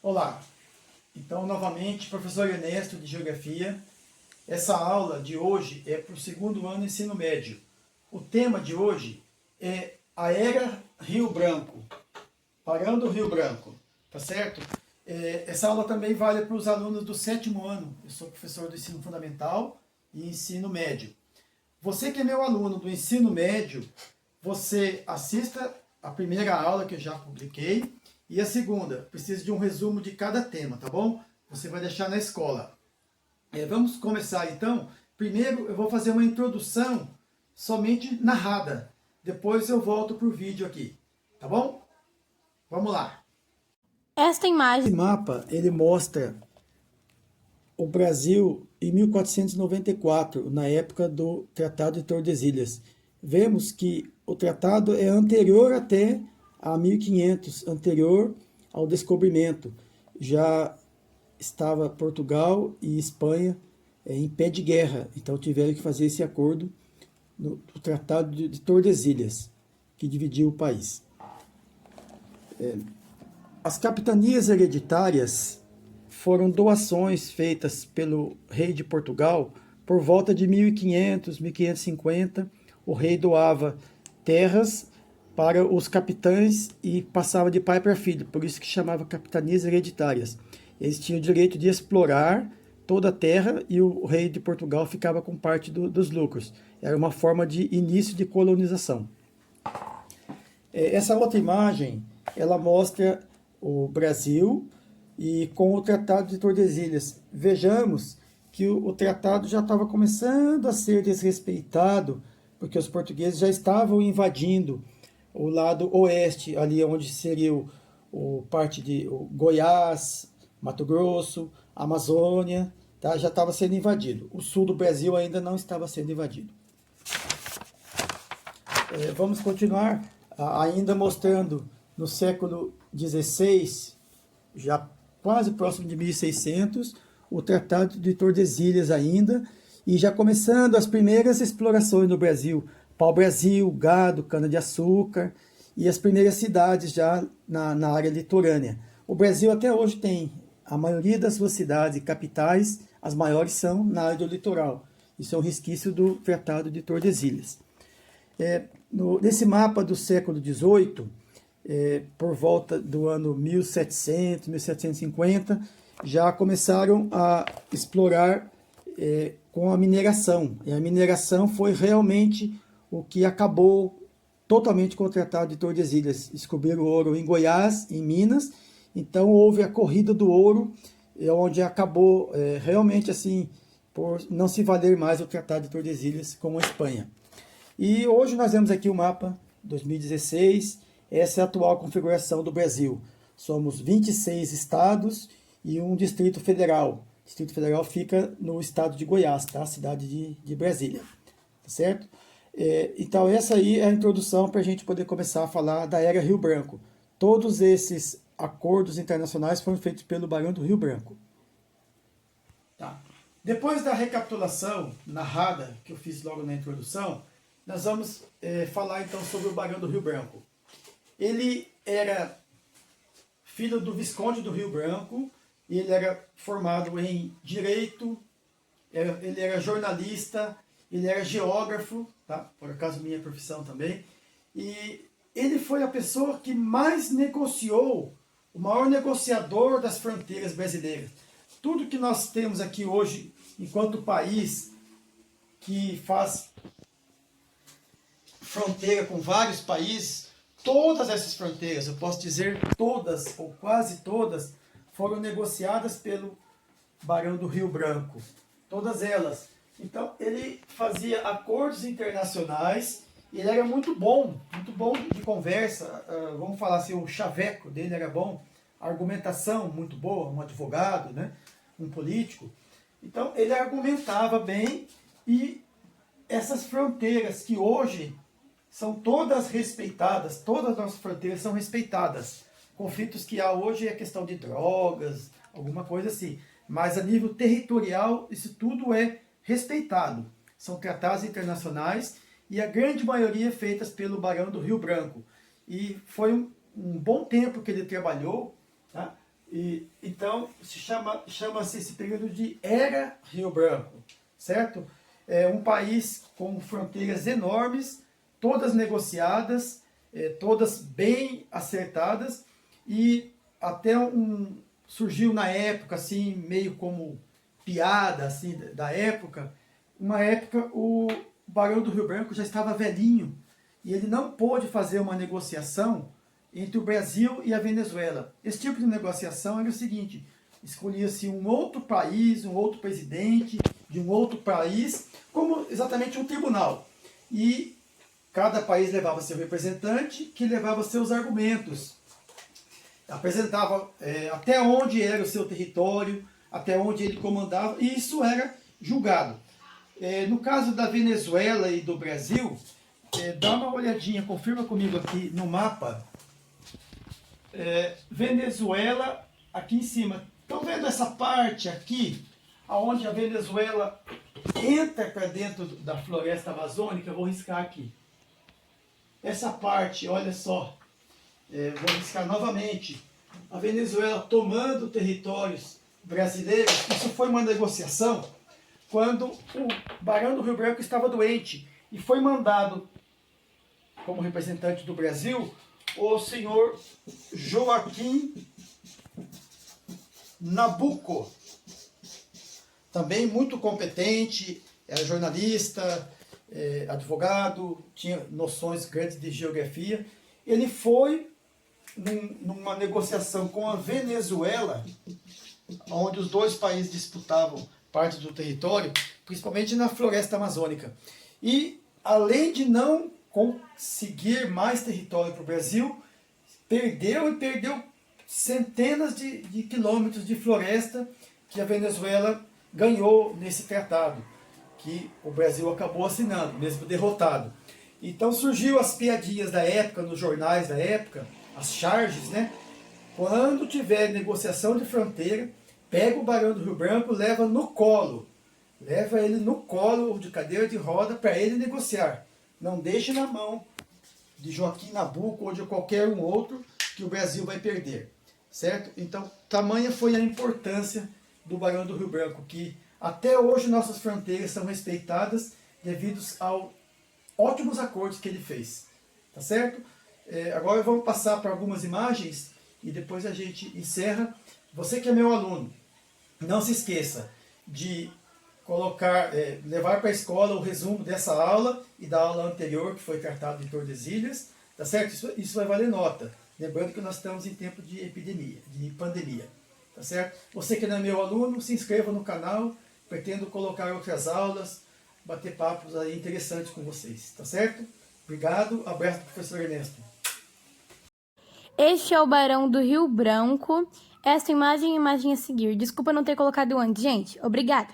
Olá, então novamente, professor Ernesto de Geografia. Essa aula de hoje é para o segundo ano do ensino médio. O tema de hoje é a Era Rio Branco, parando o Rio Branco, tá certo? Essa aula também vale para os alunos do sétimo ano. Eu sou professor do ensino fundamental e ensino médio. Você que é meu aluno do ensino médio, você assista a primeira aula que eu já publiquei e a segunda. Preciso de um resumo de cada tema, tá bom? Você vai deixar na escola. Vamos começar então. Primeiro eu vou fazer uma introdução somente narrada. Depois eu volto para o vídeo aqui, tá bom? Vamos lá. Esta imagem... Esse mapa, ele mostra o Brasil em 1494, na época do Tratado de Tordesilhas. Vemos que o tratado é anterior até a 1500, anterior ao descobrimento. Já estava Portugal e Espanha em pé de guerra, então tiveram que fazer esse acordo no Tratado de Tordesilhas, que dividiu o país. As capitanias hereditárias foram doações feitas pelo rei de Portugal por volta de 1500, 1550. O rei doava terras para os capitães e passava de pai para filho, por isso que chamava capitanias hereditárias. Eles tinham o direito de explorar toda a terra e o rei de Portugal ficava com parte dos lucros. Era uma forma de início de colonização. Essa outra imagem, ela mostra o Brasil e com o Tratado de Tordesilhas. Vejamos que o tratado já estava começando a ser desrespeitado, porque os portugueses já estavam invadindo o lado oeste, ali onde seria parte de Goiás, Mato Grosso, Amazônia, tá? Já estava sendo invadido. O sul do Brasil ainda não estava sendo invadido. Vamos continuar ainda mostrando no século XVI, já quase próximo de 1600, o Tratado de Tordesilhas ainda, e já começando as primeiras explorações no Brasil, pau-brasil, gado, cana-de-açúcar, e as primeiras cidades já na área litorânea. O Brasil até hoje tem a maioria das suas cidades e capitais, as maiores são na área do litoral. Isso é um resquício do Tratado de Tordesilhas. Nesse mapa do século XVIII, por volta do ano 1700, 1750, já começaram a explorar com a mineração. E a mineração foi realmente o que acabou totalmente com o Tratado de Tordesilhas. Descobriram ouro em Goiás, em Minas, então houve a corrida do ouro, onde acabou realmente assim, por não se valer mais o Tratado de Tordesilhas com a Espanha. E hoje nós vemos aqui o mapa 2016, essa é a atual configuração do Brasil. Somos 26 estados e um Distrito Federal. O Distrito Federal fica no estado de Goiás, tá? Cidade de Brasília, tá certo? Então essa aí é a introdução para a gente poder começar a falar da Era Rio Branco. Todos esses acordos internacionais foram feitos pelo Barão do Rio Branco. Tá. Depois da recapitulação narrada que eu fiz logo na introdução, nós vamos falar então sobre o Barão do Rio Branco. Ele era filho do Visconde do Rio Branco, e ele era formado em Direito, ele era jornalista, ele era geógrafo, tá? Por acaso minha profissão também, e ele foi a pessoa que mais negociou, o maior negociador das fronteiras brasileiras. Tudo que nós temos aqui hoje, enquanto país que faz fronteira com vários países, todas essas fronteiras, eu posso dizer todas, ou quase todas, foram negociadas pelo Barão do Rio Branco. Todas elas. Então, ele fazia acordos internacionais, e ele era muito bom de conversa, vamos falar assim, o chaveco dele era bom, a argumentação muito boa, um advogado, né, um político. Então, ele argumentava bem, e essas fronteiras que hoje são todas respeitadas, todas as nossas fronteiras são respeitadas. Conflitos que há hoje é questão de drogas, alguma coisa assim. Mas a nível territorial, isso tudo é respeitado. São tratados internacionais e a grande maioria feitas pelo Barão do Rio Branco. E foi um bom tempo que ele trabalhou, tá? E, então, chama-se esse período de Era Rio Branco, certo? É um país com fronteiras enormes, todas negociadas, todas bem acertadas, e até surgiu na época, assim, meio como piada assim, da época, uma época o Barão do Rio Branco já estava velhinho, e ele não pôde fazer uma negociação entre o Brasil e a Venezuela. Esse tipo de negociação era o seguinte: escolhia-se um outro país, um outro presidente de um outro país, como exatamente um tribunal. E cada país levava seu representante, que levava seus argumentos. Apresentava até onde era o seu território, até onde ele comandava, e isso era julgado. No caso da Venezuela e do Brasil, dá uma olhadinha, confirma comigo aqui no mapa. Venezuela, aqui em cima. Estão vendo essa parte aqui, onde a Venezuela entra para dentro da floresta amazônica? Eu vou riscar aqui. Essa parte, olha só, vou riscar novamente. A Venezuela tomando territórios brasileiros. Isso foi uma negociação quando o Barão do Rio Branco estava doente e foi mandado como representante do Brasil o senhor Joaquim Nabuco, também muito competente, era jornalista, advogado, tinha noções grandes de geografia. Ele foi numa negociação com a Venezuela, onde os dois países disputavam parte do território, principalmente na floresta amazônica. E, além de não conseguir mais território para o Brasil, perdeu centenas de quilômetros de floresta que a Venezuela ganhou nesse tratado, que o Brasil acabou assinando, mesmo derrotado. Então surgiu as piadinhas da época, nos jornais da época, as charges, né? Quando tiver negociação de fronteira, pega o Barão do Rio Branco, leva ele no colo, ou de cadeira de roda, para ele negociar. Não deixe na mão de Joaquim Nabuco ou de qualquer um outro, que o Brasil vai perder, certo? Então, tamanha foi a importância do Barão do Rio Branco, que até hoje nossas fronteiras são respeitadas devido aos ótimos acordos que ele fez, tá certo? Agora vamos passar para algumas imagens e depois a gente encerra. Você que é meu aluno, não se esqueça de levar para a escola o resumo dessa aula e da aula anterior, que foi tratado de Tordesilhas, tá certo? Isso vai valer nota. Lembrando que nós estamos em tempo de epidemia, de pandemia, tá certo? Você que não é meu aluno, se inscreva no canal, pretendo colocar outras aulas, bater papos aí interessantes com vocês, tá certo? Obrigado, abraço do professor Ernesto. Este é o Barão do Rio Branco. Essa imagem é a imagem a seguir. Desculpa não ter colocado antes, gente. Obrigada.